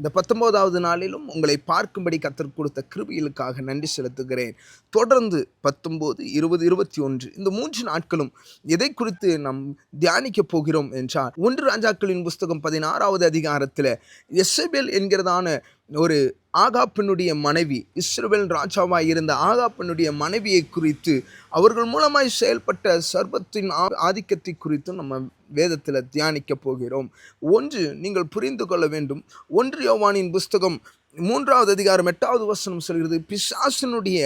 இந்த 19வது நாளிலும் உங்களை பார்க்கும்படி கர்த்தர் கொடுத்த கிருபைகளுக்காக நன்றி செலுத்துகிறேன். தொடர்ந்து 19, 20, 21 இந்த 3 நாட்களும் எதை குறித்து நாம் தியானிக்க போகிறோம் என்றால், 1 ராஜாக்களின் புஸ்தகம் 16வது அதிகாரத்தில் யெசபேல் என்கிறதான ஒரு ஆகாப்பினுடைய மனைவி, இஸ்ரவேல் ராஜாவாய் இருந்த ஆகாப்பினுடைய மனைவியை குறித்து, அவர்கள் மூலமாய் செயல்பட்ட சர்ப்பத்தின் ஆதிக்கத்தை குறித்தும் நம்ம வேதத்தில் தியானிக்க போகிறோம். ஒன்று நீங்கள் புரிந்து கொள்ள வேண்டும். 1 யோவானின் புஸ்தகம் 3வது அதிகாரம் 8வது வசனம் சொல்கிறது, பிசாசினுடைய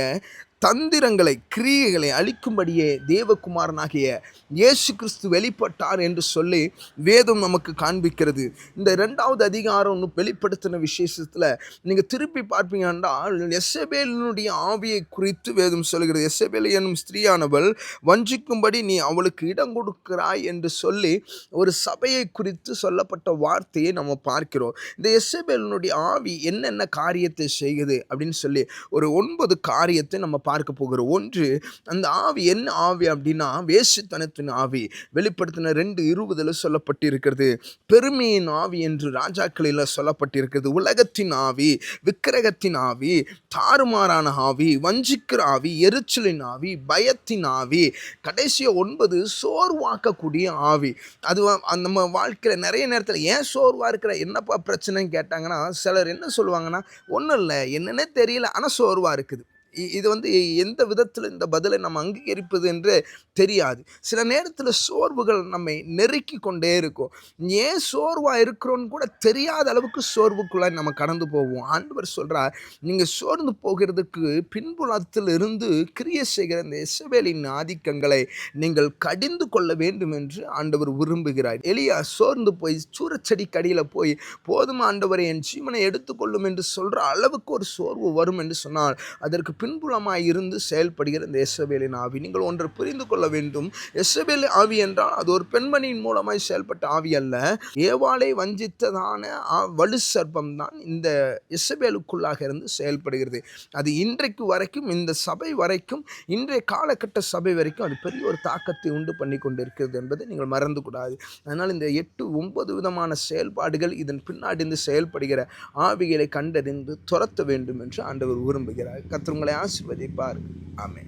தந்திரங்களை கிரியைகளை அழிக்கும்படியே தேவகுமாரனாகிய இயேசு கிறிஸ்து வெளிப்பட்டார் என்று சொல்லி வேதம் நமக்கு காண்பிக்கிறது. இந்த 2வது அதிகாரம் வெளிப்படுத்தின விசேஷத்தில் நீங்கள் திருப்பி பார்ப்பீங்க என்றால், யெசபேலினுடைய ஆவியை குறித்து வேதம் சொல்கிறது. யெசபேல் என்னும் ஸ்திரீயானவள் வஞ்சிக்கும்படி நீ அவளுக்கு இடம் கொடுக்கிறாய் என்று சொல்லி ஒரு சபையை குறித்து சொல்லப்பட்ட வார்த்தையை நம்ம பார்க்கிறோம். இந்த யெசபேலினுடைய ஆவி என்னென்ன காரியத்தை செய்யுது அப்படின்னு சொல்லி ஒரு 9 காரியத்தை நம்ம பார்க்க போகிறோம். ஒன்று, அந்த ஆவி என்ன ஆவி அப்படின்னா வேசித்தனத்தின் ஆவி. வெளிப்படுத்தின 2:20 சொல்லப்பட்டிருக்கிறது. பெருமையின் ஆவி என்று ராஜாக்களில் சொல்லப்பட்டிருக்கிறது. உலகத்தின் ஆவி, விக்கிரகத்தின் ஆவி, தாறுமாறான ஆவி, வஞ்சிக்கிற ஆவி, எரிச்சலின் ஆவி, பயத்தின் ஆவி, கடைசிய 9 சோர்வாக்கக்கூடிய ஆவி. அது நம்ம வாழ்க்கையில் நிறைய நேரத்தில் ஏன் சோர்வாக இருக்கிற, என்னப்பா பிரச்சனைன்னு கேட்டாங்கன்னா, சிலர் என்ன சொல்லுவாங்கன்னா, ஒன்றும் இல்லை, என்னன்னே தெரியல, ஆனால் சோர்வாக இருக்குது. இது எந்த விதத்தில் இந்த பதிலை நம்ம அங்கீகரிப்பது என்று தெரியாது. சில நேரத்தில் சோர்வுகள் நம்மை நெருக்கி கொண்டே இருக்கும். ஏன் சோர்வாக இருக்கிறோன்னு கூட தெரியாத அளவுக்கு சோர்வுக்குள்ளே நம்ம கடந்து போவோம். ஆண்டவர் சொல்கிறார், நீங்கள் சோர்ந்து போகிறதுக்கு பின்புலத்தில் இருந்து கிரியை செய்கிற இந்த யெசபேலின் ஆதிக்கங்களை நீங்கள் கடிந்து கொள்ள வேண்டும் என்று ஆண்டவர் விரும்புகிறார். எலியா சோர்ந்து போய் சூரச்செடிக்கு அடியில் போய், போதும் ஆண்டவரை, என் ஜீவனை எடுத்துக்கொள்ளும் என்று சொல்கிற அளவுக்கு ஒரு சோர்வு வரும் என்று சொன்னால், அதற்கு பின்புலமாய் இருந்து செயல்படுகிற இந்த யெசபேலின் ஆவி. நீங்கள் ஒன்றை புரிந்து கொள்ள வேண்டும். யெசபேல் ஆவி என்றால் அது ஒரு பெண்மணியின் மூலமாய் செயல்பட்ட ஆவி அல்ல. ஏவாளை வஞ்சித்ததான வலு சர்ப்பம் தான் இந்த யெசபேலுக்குள்ளாக இருந்து செயல்படுகிறது. அது இன்றைக்கு வரைக்கும், இந்த சபை வரைக்கும், இன்றைய காலகட்ட சபை வரைக்கும் அது பெரிய ஒரு தாக்கத்தை உண்டு பண்ணி கொண்டிருக்கிறது என்பதை நீங்கள் மறந்துக்கூடாது. அதனால் இந்த 8, 9 விதமான செயல்பாடுகள் இதன் பின்னாடி இருந்து செயல்படுகிற ஆவிகளை கண்டறிந்து துரத்த வேண்டும் என்று ஆண்டவர் விரும்புகிறார். கர்த்தர் உங்களை ஆசீர்வதிப்பார். ஆமென்.